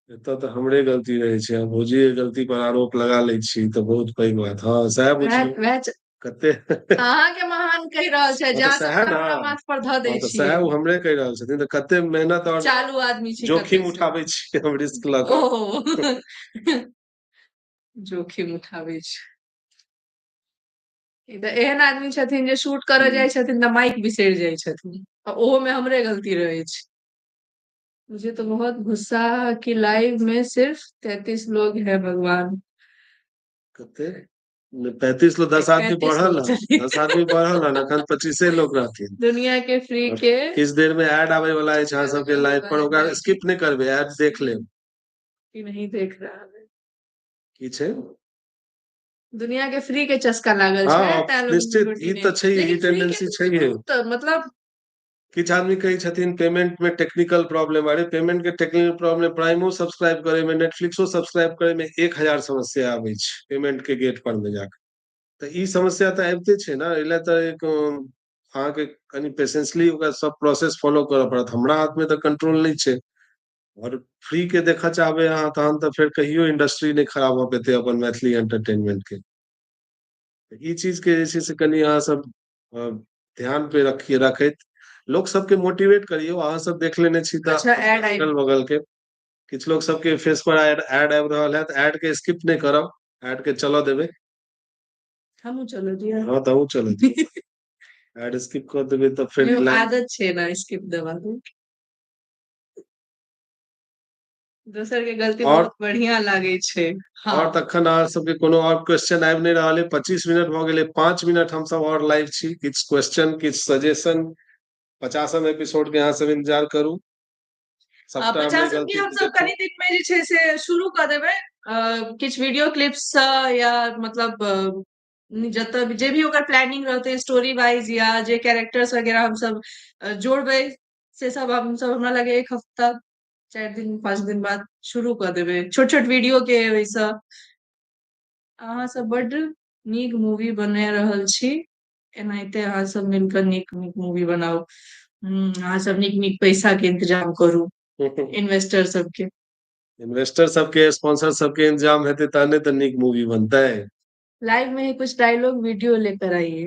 एतऽ तऽ हमरे गलती रहै छै, हम भौजीके गलती पर आरोप लगा लै छी तऽ बहुत पैघ बात। हाँ सएह बुझियौ कते। अहाँ के महान कहि रहल छै, हाँ तऽ जहाँ सएह सबटा ने, हमरा माथ पर धऽ दै हाँ तऽ छियै। सएह ओ हमरे कहि रहल छथिन, तऽ कते मेहनत और चालू आदमी छी कते जोखिम से। उठाबै छियै हम रिस्क लऽ कऽ। ओ जोखिम उठाबै छै। ई तऽ एहन आदमी छथिन जे शूट करऽ जाइ छथिन तऽ माइक बिसरि जाइ छथिन, ओहो में हमरे गलती रहै छै। मुझे तो बहुत गुस्सा कि लाइव में सिर्फ 33 लोग हैं भगवान। कते 35 लोग, 10 आदमी 35 बढ़ल लोग हन, छथिन 10 आदमी बढ़ल हन, अखन 25 लोग रहथिन। दुनिया के फ्री और के किछु देर में ऐड आबै वाला अछि अहाँ सबके लाइव पर, ओकरा स्किप नहीं करबै, ऐड देख लेब। कि नहीं देख रहा है। की छै? दुनिया के फ्री के चस्का लागल छै, हाँ तें लोग निश्चित, ई रोटी तऽ नहीं, छै, ई लेकिन फ्री के टेंडेंसी तो छैहे। बहुत मतलब किछु आदमी कहै छथिन पेमेंट में टेक्निकल प्रॉब्लम, अरे पेमेंट के टेक्निकल प्रॉब्लम, प्राइमो सब्सक्राइब करे में, नेटफ्लिक्सो सब्सक्राइब करे में 1000 समस्या आबै छै पेमेंट के गेट पर में जाके। तऽ ई समस्या तऽ आबिते छै ने, एहि तऽ एक अहाँके कनि पेशेंसली ओकरा सब प्रोसेस फॉलो करऽ पड़त, हमरा हाथ में तऽ कंट्रोल नहीं छै। और फ्री के देखऽ चाहबै अहाँ, तहन तऽ फेर कहियो इंडस्ट्री नहीं खराब भऽ पेतै अपन मैथिली एंटरटेनमेंट के। ई चीज के जे छै से कनि अहाँ सब ध्यान पे रखैत लोक सबके मोटिवेट करियौ। अहाँ सब देख लेने छी तऽ अच्छा ऐड आई। अगल बगल के किछु लोग सबके फेस पर ऐड आबि रहल है, तऽ ऐड के स्किप नहीं करब, ऐड के चलऽ देबै। हमहूँ चलऽ दियै। हाँ तऽ हमहूँ चलऽ दियै, ऐड स्किप कऽ देबै तऽ फेर एगो लाइन। आदत छै ना स्किप देबाके। दोसर के गलती और बहुत बढ़िया लागे छै। हाँ और तखन अहाँ सबके कोनो और क्वेश्चन आबि नहीं रहल है, 25 मिनट भऽ गेलै, 5 मिनट हम सब और लाइव छी, किछु क्वेश्चन किछु सजेशन 50वां एपिसोड के अहाँ सब इंतजार करू। सबटा हमरे 50 की गलती हम के सब देखू। कनि दिन में जे छै से शुरू कऽ देबै, किछु वीडियो क्लिप्स या मतलब जतऽ जे भी ओकर प्लानिंग रहते स्टोरी वाइज या जे कैरेक्टर्स वगैरह हम सब जोड़बै से सब हम सब हमरा लगे 1 हफ्ता 4 दिन 5 दिन बाद शुरू कर देबै छोट छोट वीडियो के वैसा अहाँ सब बड्ड नीक मूवी बना रहल छी एनाहिते अहाँ सब मिलकर नीक नीक मूवी बनाउ अहाँ सब नीक नीक पैसा के इंतजाम करू इन्वेस्टर सबके इन्वेस्टर सबके स्पॉन्सर सबके इंतजाम हेतै तहने तऽ नीक मूवी बनतै। लाइव में ही कुछ डायलॉग वीडियो लेकर आइए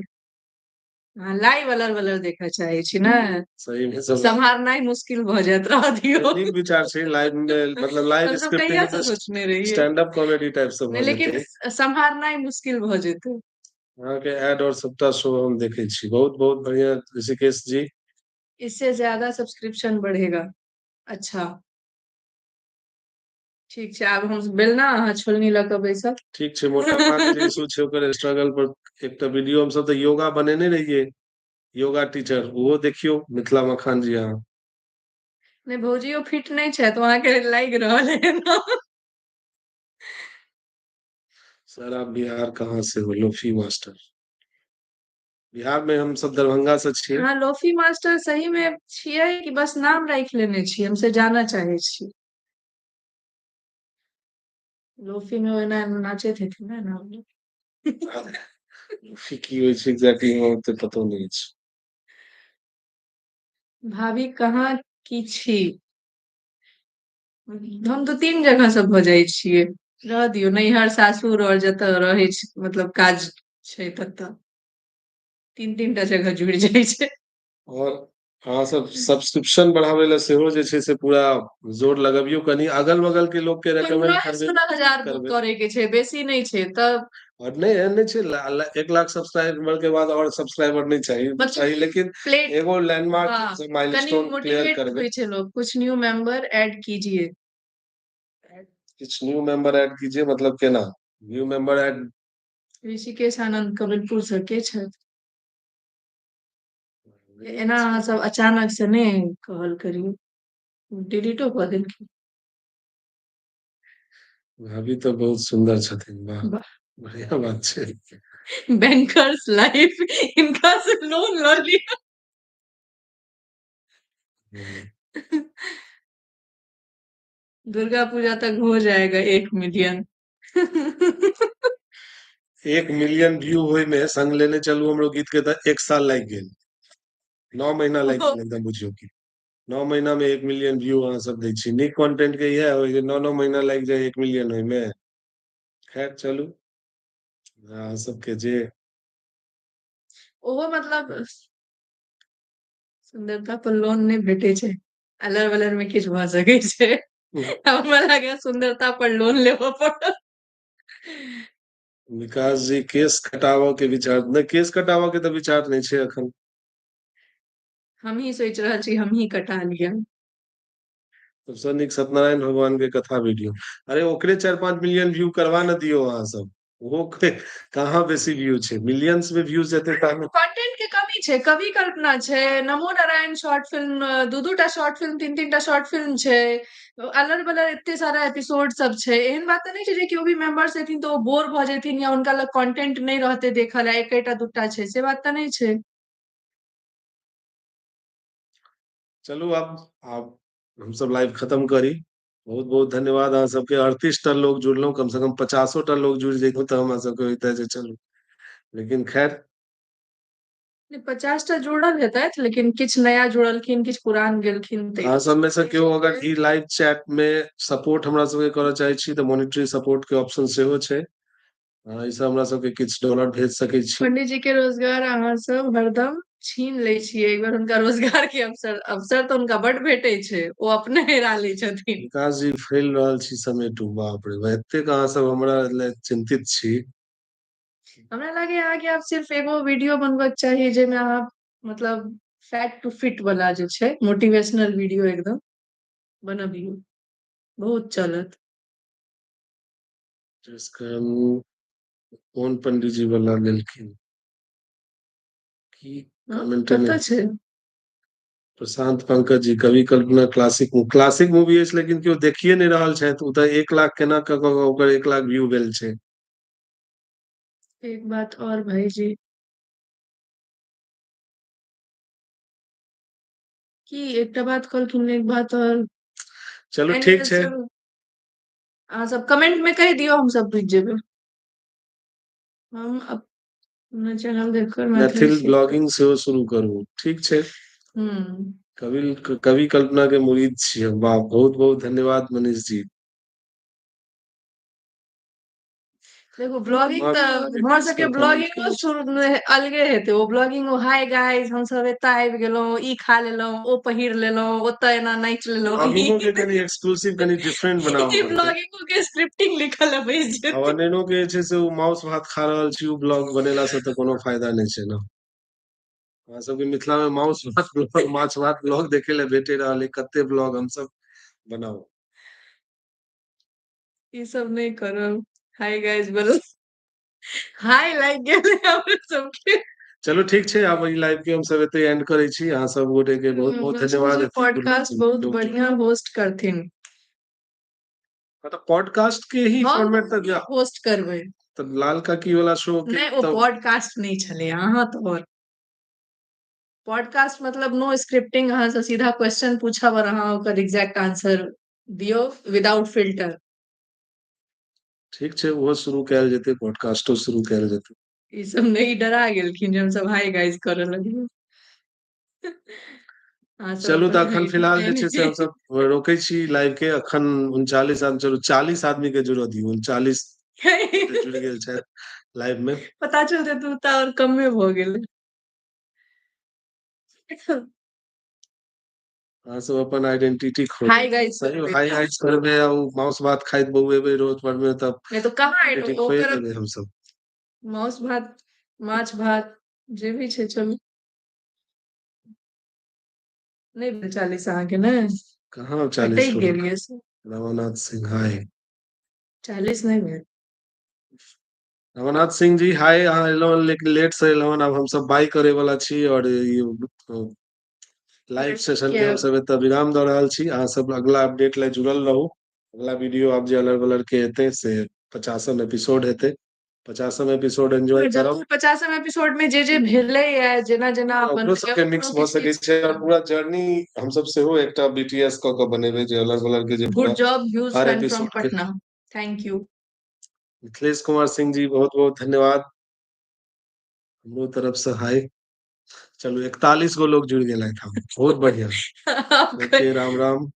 लाइव अलर वलर देखऽ चाहै छी ने सही में सब सम्हारनाइ मुश्किल भऽ जायत रह दियौ नीक विचार छै लाइव में मतलब लाइव हम सब स्क्रिप्टिंग कहिया में से तऽ सोचने रहिए स्टैंड अप कॉमेडी टाइप से नहीं भऽ लेकिन जेतै। सम्हारनाइ मुश्किल भऽ जेतै अहाँ के एड और सबटा शो हम देखै छी बहुत बहुत बढ़िया ऋषिकेश जी। इससे ज्यादा सब्सक्रिप्शन बढ़ेगा अच्छा ठीक छै आब हम बेलना अहाँ छोलनी लऽ कऽ बैसब ठीक छै मोटापा के जे इशू छै ओकर स्ट्रगल पर एकटा वीडियो हम सब तऽ योगा बनेने रहियै योगा टीचर ओहो देखियौ मिथिला मखान जी अहाँ। नहीं भौजियो फिट नहीं छै तो अहाँके लागि रहल है ना सर आप बिहार कहाँ से हो लोफी मास्टर बिहार में हम सब दरभंगा से छियै। अहाँ लोफी मास्टर सही में छियै कि बस नाम राखि लेने छी हमसे जानऽ चाहे छी लोफी में ओना नाचैत हेथिन ने नाम लोफी की होइ छै एग्जैक्टली हमरा ओते पतो नहीं छै। भाभी कहाँ की छी हम तो 3 जगह से भऽ जाइ छियै रह दियौ नैहर सासुर और जतऽ रहै छै मतलब काज छै ततऽ 3 टा जगह जुड़ि जाइ छै। और अहाँ सब सब्सक्रिप्शन बढ़ाबै लए सेहो जे छै से पूरा जोर लगबियौ कनि अगल बगल के लोग के रेकमेंड 15 करबै 16 हजार करबै करे के छै बेसी नहीं छै तब और नहीं एहन नहीं छै 1 लाख सब्सक्राइबर के बाद और सब्सक्राइबर नहीं चाहिए मतलब चाहिए लेकिन प्लेट एगो हाँ लैंडमार्क कनी माइलस्टोन क्लियर मोटिवेट करबै। हुई छै लोग कुछ न्यू मेंबर ऐड कीजिए कुछ न्यू मेंबर ऐड कीजिए मतलब केना न्यू मेंबर ऐड ऋषिकेश आनंद कबीरपुर से के छथि एना अहाँ सब अचानक से नहीं कहल करियौ डिलीटो कऽ देलखिन भाभी तो बहुत सुंदर छथिन वाह वाह बढ़िया बात छै। बैंकर्स लाइफ इनका से लोन लऽ लिया दुर्गा पूजा तक हो जाएगा 1 मिलियन 1 मिलियन व्यू होय में संग लेने चलू हमरो गीत के तऽ 1 साल लागि गेल 9 महीना लागि गेल एकदम बुझियौ की 9 महीना में 1 मिलियन व्यू अहाँ सब दै छी नीक कंटेंट के इएह होइ जे 9 महीना लागि जाए 1 मिलियन होय में खैर चलू अहाँ सबके जे ओहो मतलब सुंदरता पर लोन नहीं भेटे छै अलर वलर में किछु भऽ सकै छै हमरा लागैया सुंदरता पर लोन लेबऽ पड़त विकास जी केस कटाबऽ के विचार नहीं केस कटाबऽ के तऽ विचार नहीं छै अखन हम ही सोचि रहल छी हम ही कटा लिया सबसे नीक सत्यनारायण भगवान के कथा वीडियो अरे ओकरे 4-5 मिलियन व्यू करवा न दियो अहाँ सब ओहो कहाँ बेसी व्यू छै मिलियंस में व्यूज एतै तहन कंटेंट के कमी छै कवि कल्पना छै नमो नारायण शॉर्ट फिल्म 2-2 टा शॉर्ट फिल्म 3-3 टा शॉर्ट फिल्म छै अलग बलर एते सारा एपिसोड सब छै एहन बात तऽ नहीं छै जे केओ भी मेंबर्स एथिन तो ओ बोर भऽ जेथिन या हुनका लग कंटेंट नहीं रहते देखऽ ला एकेटा दूटा छै से बात तऽ नहीं छै चलू आब हम सब लाइव खत्म करी बहुत बहुत धन्यवाद अहाँ सबके 38 टा लोग जुड़लौ कम से कम 50टा लोग जुड़ि जैतौ तऽ हमरा सबके होइते जे चलू लेकिन खैर 50टा जुड़ल हेतैथ लेकिन किछु नया जुड़लखिन किछु पुरान गेलखिन अहाँ सब में से ताहि केओ अगर चलते ई लाइव चैट में सपोर्ट हमरा सबके करऽ चाहै छी तऽ मॉनिटरी सपोर्ट के ऑप्शन सेहो छै एहिसँ हमरा सबके किछु डॉलर भेज सकै छी पंडित जी के रोजगार अहाँ सब हरदम छीन लै छियै एक बार हुनका रोजगार के अवसर तऽ हुनका बड्ड भेटै छै ओ अपने हेरा लै छथिन विकास जी फैल रहल छी समेटू बाप रे बा एतेक अहाँ सब हमरा ले चिंतित छी हमरा लागैया अहाँके आब सिर्फ एगो वीडियो बनबक चाही जाहिमे अहाँ मतलब फैट टू फिट वाला जे छै मोटिवेशनल वीडियो एकदम बनबियौ बहुत चलत जिसका कोन पंडित जी वाला लेलखिन की हाँ कमेंट कतऽ छै प्रशांत पंकज जी कवि कल्पना क्लासिक मूवी अछि लेकिन केओ देखिए नहीं रहल छथि ओ तऽ 1 लाख केना कऽ कऽ ओकर 1 लाख व्यू भेल छै। एक बात और भाई जी की एकटा बात कहलखिन एक बात और चलू ठीक एनीवेज छै। चलू अहाँ सब कमेंट में कहि दियौ हम सब बुझि जेबै। हम अपना चैनल देखकर मैथिली मैथिल सीख कर ब्लॉगिंग सेहो शुरू करू ठीक छै। हम्म कवि कल्पना के मुरीद छी हम। वाह बहुत बहुत धन्यवाद मनीष जी। देखो ब्लॉगिंग वहाँ तऽ हमर सबके सब ब्लॉगिंगो शुरू में अलगे हेतै ओ ब्लॉगिंग हाय गाइस हम सब एतय आबि गेलहुं ई खा लेलहुं ओ पहिर लेलहुं ओतय एना नाचि लेलहुं ब्लॉगिंगो के कनि एक्सक्लूसिव कनि डिफरेंट बनाबऽ ई पड़तै। ब्लॉगिंगो के स्क्रिप्टिंग लिखल है बैस आब जेतै। अनेरो के जे छै से ओ माउस भात खा रहल छी ओ ब्लॉग बनेला से तऽ कोनो फायदा नहि छै ने। हमरा सबके मिथिला में माउस भात ब्लॉग माछ भात ब्लॉग देखे ले भेटे रहल है कते ब्लॉग हमसब बनाउ। ई सब नहीं करब हाय गाइस बोलो हाय लाइक गेलै हमर सबके। चलो ठीक छै आब ई लाइव के हम सब एते एंड करे छी अहाँ सब गोटे के बहुत बहुत गुलशन धन्यवाद जी एते पॉडकास्ट बहुत बढ़िया होस्ट करथिन। मतलब पॉडकास्ट के ही हम फॉर्मेट तक या होस्ट करबै तो लाल काकी वाला शो के नहीं ओ तो पॉडकास्ट नहीं छलै अहाँ तो और पॉडकास्ट मतलब नो स्क्रिप्टिंग अहाँ से सीधा क्वेश्चन पूछब और अहाँ ओकर एग्जैक्ट आंसर दियौ विदाउट फिल्टर। ठीक छै ओहो शुरू कयल जेतै पॉडकास्टो शुरू कयल जेतै। ई सब नहीं डरा गेलखिन जे हम सब हाय गाइस करऽ लगियै। अहाँ सब चलू तऽ अपन अखन फिलहाल जे छै से एनी हमसब रोकै छी लाइव के अखन 39 आदमी चलू 40 आदमी के जोड़ऽ दियौ 39 गोटे जुड़ि गेल छथि लाइव में। पता चलतै तू तऽ और कमे भऽ गेलै। अहाँ सब अपन आइडेंटिटी खो हाय गाइस सही करबै हाय हाय करबै आ उ माउस भात खाइत बौएबै रोड पर में तब नहीं तो कहाँ आइडेंटिटी खोए ओकर देबै हमसब। माउस भात माछ भात जे भी छै चलू। नहीं भेल 40 अहाँके ने कहाँ 40 अटैक होलक गेलियै से रमानाथ सिंह हाय। 40 नहीं भेल। रमानाथ सिंह जी हाय अहाँ एलहुँ लेकिन लेट से एलहुँ हन आब हमसब बाय करे वाला छी और ई लाइव सेशन के हम सब एतय विराम दऽ रहल छी अहाँ सब अगला अपडेट ले जुड़ल रहू। अगला वीडियो आब जे अलग बलर के हेतै से 50म एपिसोड हेतै। 50म एपिसोड एंजॉय करब। 50म एपिसोड में जे भेलै या जेना जेना अपन ओकरो सबके मिक्स भऽ सकै छै और पूरा जर्नी हमसब सेहो एकटा बीटीएस कऽ के बनेबै जे अलग अलग के जे गुड पूरा job huge Har fine from episode के पटना थैंक यू। मिथिलेश कुमार सिंह जी बहुत बहुत धन्यवाद। हमरो तरफ से हाय। चलू 41 गो लोग जुड़ गेलथि हम बहुत बढ़िया। ओके राम राम।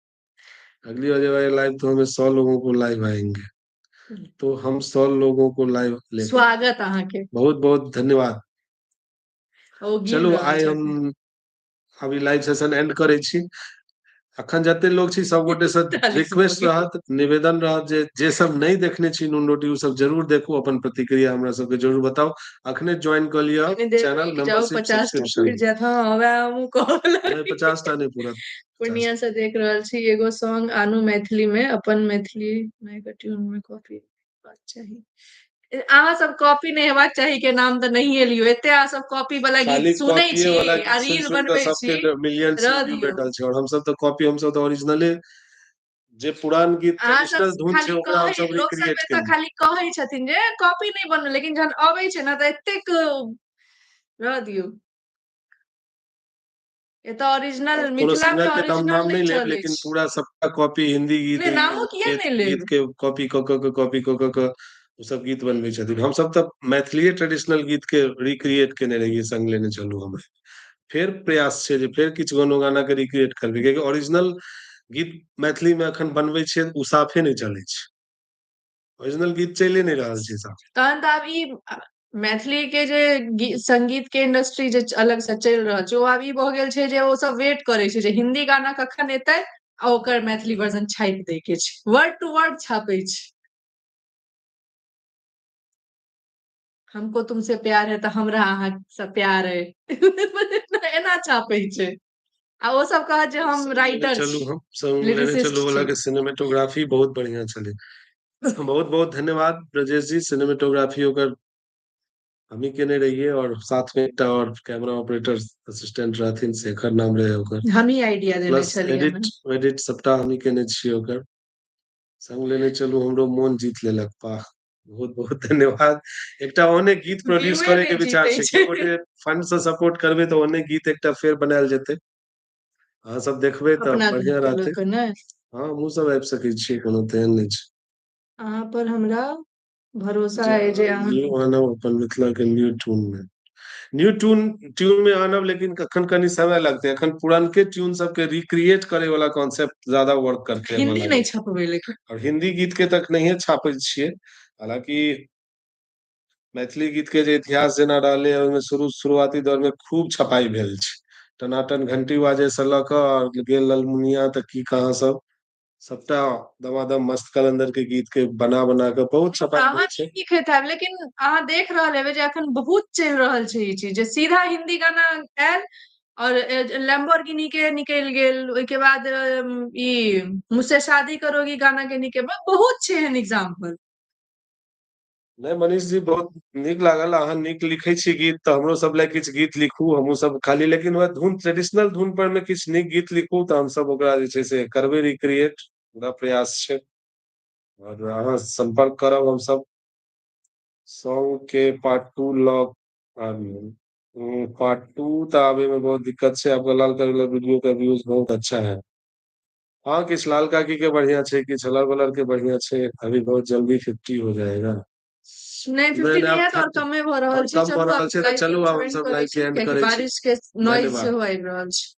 अगली वाली लाइव तो हमें 100 लोगों को लाइव आएंगे तो हम 100 लोगों को लाइव लेंगे। स्वागत अहाँके। बहुत बहुत धन्यवाद। ओ गिन चलू रहल आइ छथिन हम अभी लाइव सेशन एंड करै छी। अखन जते लोग छी सब गोटे से 40 भऽ रिक्वेस्ट गेल रहत निवेदन रहत जे सब नहीं देखने छी नून रोटी ओ सब जरूर देखू अपन प्रतिक्रिया हमरा सबके जरूर बताउ। अखने ज्वाइन कऽ लिअ कनी देर चैनल रुकि जाउ मेंबरशिप 50टा सब्सक्रिप्शन। पुरि जायत हँ वएह हमहूँ कहऽ नहीं लगलियै 50टा नहीं पूरा 50। पूर्णिया से देख रहल छी एगो सॉन्ग आनू मैथिली में अपन मैथिली माय के ट्यून में कॉपी हेबाक चाही। अहाँ सब कॉपी नहीं हेबाक चाही के नाम तऽ नहिये लियौ एते अहाँ सब कॉपी वाला गीत खाली सुनै कॉपीए छी वाला आ गीत सुनि रील सुनि कऽ बनबै छी सबके मिलियंस रह व्यू दियौ। भेटल छै और हमसब तऽ कॉपी हमसब तऽ ओरिजिनले जे पुरान गीत अहाँ सब ट्रेडिशनल धुन छै खाली ओकरा कहे हमसब लोक सब रिक्रिएट एतऽ केलियै। खाली कहै छथिन जे कॉपी नहीं बनल लेकिन जहन अबै छै ने तऽ एतेक रह दियौ। एतऽ ओरिजिनल कोनो मिथिला में सिंगर के हम ओरिजिनल नाम नहीं नहीं लेब चलै लेकिन छै। पूरा सबटा कॉपी हिंदी गीत नहीं नामो किया नहीं गीत लेब के कॉपी कऽ ओ सब गीत बनबै छथिन हमसब तऽ मैथिलीए ट्रेडिशनल गीत के रिक्रिएट केने रहियै संग लेने चलू हम। फेर प्रयास छै जे फेर किछु गानो गाना के रिक्रिएट करबै कियाकि ओरिजिनल गीत मैथिली में एखन बनबै छियै ओ साफे नहीं चलै छै। ओरिजिनल गीत चलिए नहीं रहल छै साफ। तहन तऽ आब ई मैथिली के जे संगीत के इंडस्ट्री जे अलग से चलि रहल छै ओ आब ई भऽ गेल छै जे ओ सब वेट करे छै जे हिन्दी गाना कखन एतै आ ओकर मैथिली वर्जन छापि दै के छै वर्ड टू वर्ड छापै छै। हमको तुमसे प्यार है तऽ हमरा अहाँ से प्यार अइ एना छापै छै। आ ओ सब कहत जे हम राइटर छी संग लेने चलू लिरिसिस्ट वाला छी। के सिनेमेटोग्राफी बहुत बढ़िया चले। बहुत बहुत धन्यवाद ब्रजेश जी सिनेमेटोग्राफी ओकर हम ही केने रहिए और साथ में एकटा और कैमरा ऑपरेटर असिस्टेंट रहथिन, शेखर नाम रहे ओकर। हम ही आइडिया देने प्लस छलियै एडिट ने। वेडिट सबटा हम ही केने छियै ओकर। संग लेने चलू हमरो मोन जीत लेलक, वाह! बहुत बहुत धन्यवाद। एकटा ओहने गीत प्रोड्यूस व्यूए करे के नहि विचार जीतै छै, छै। केओ गोटे फंड से सपोर्ट करबै तऽ ओहने गीत एकटा फेर बनायल जेतै। अहाँ सब देखबै तऽ अपना बढ़िया के लऽ रहतै। कऽ ने। हाँ, हमहूँ सब आबि सकै छियै, कोनो तेहन नहि छै। अहाँ पर हमरा भरोसा जे अइ जे अहाँ न्यू आनब अपन मिथिला के न्यू ट्यून में। न्यू ट्यून ट्यून में आनब, लेकिन कखन कनी समय लगतै। एखन पुरनके ट्यून सबके रिक्रिएट करे वाला कॉन्सेप्ट ज्यादा वर्क करते हमरा हिन्दी लागै नहीं छै। छपबै लेकिन। और हिंदी गीत के तक नहिये छापै छियै। हालांकि मैथिली गीत के जे इतिहास जेना रहलै, ओहिमे शुरुआती दौर में खूब छपाई भेल छै। टनाटन घंटी बाजे से लऽ कऽ और गेल ललमुनिया तक की कहाँ सब, सबटा दमादम मस्त कलंदर के गीत के बना बना के बहुत छपाई अहाँ भेल नहीं छै। लिखैत हैब, लेकिन अहाँ देख रहल हेबै जे अखन बहुत चलि रहल छै ई चीज, जे सीधा हिन्दी गाना आयल और लैम्बोर्गिनी के निकलि गेल, ओहिके बाद ई मुझसे शादी करोगी गाना के निकल, बहुत छै एहन एग्जाम्पल। नहीं मनीष जी, बहुत नीक लागल। अहाँ नीक लिखै छी गीत, तऽ हमरो सब लए किछु गीत लिखू। हमहूँ सब खाली, लेकिन वह धुन ट्रेडिशनल धुन पर में किछु नीक गीत लिखू, तऽ हमसब ओकरा जे छै से करबै रिक्रिएट, पूरा प्रयास छै। और अहाँ संपर्क करब हमसब। सॉन्ग के पार्ट 2 लॉक पार्ट 2 तो आवे में बहुत दिक्कत छै। आपका लाल कलर वीडियो का व्यूज बहुत अच्छा है। हाँ, किछ लाल काकी के बढ़िया छै, किछ हलर बलर के बढ़िया छै। अभी बहुत जल्दी 50 हो जाएगा। नहीं नहीं 50 नहीं, नहीं अब हैत और 30 कमे भऽ रहल और छै। कम भऽ चलू रहल आब छै, तऽ लाइव चलू आब ज्वाइन हमसब करै लाइव के छी, एंड कियाकि करै छी। बारिश के नॉइज धन्यवाद। सेहो आबि रहल छै।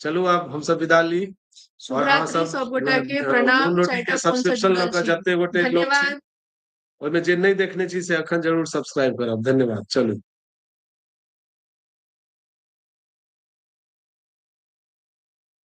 चलू आब हमसब विदा ली। और अहाँ शुभरात्रि सब सब गोटा के, प्रणाम। नून रोटी के 4टा फोन से सब्सक्रिप्शन लऽ जुड़ल कऽ छी। जते गोटे लोग छी, धन्यवाद। ओहिमे जे नहीं देखने छी से अखन जरूर सब्सक्राइब करब। धन्यवाद। चलू।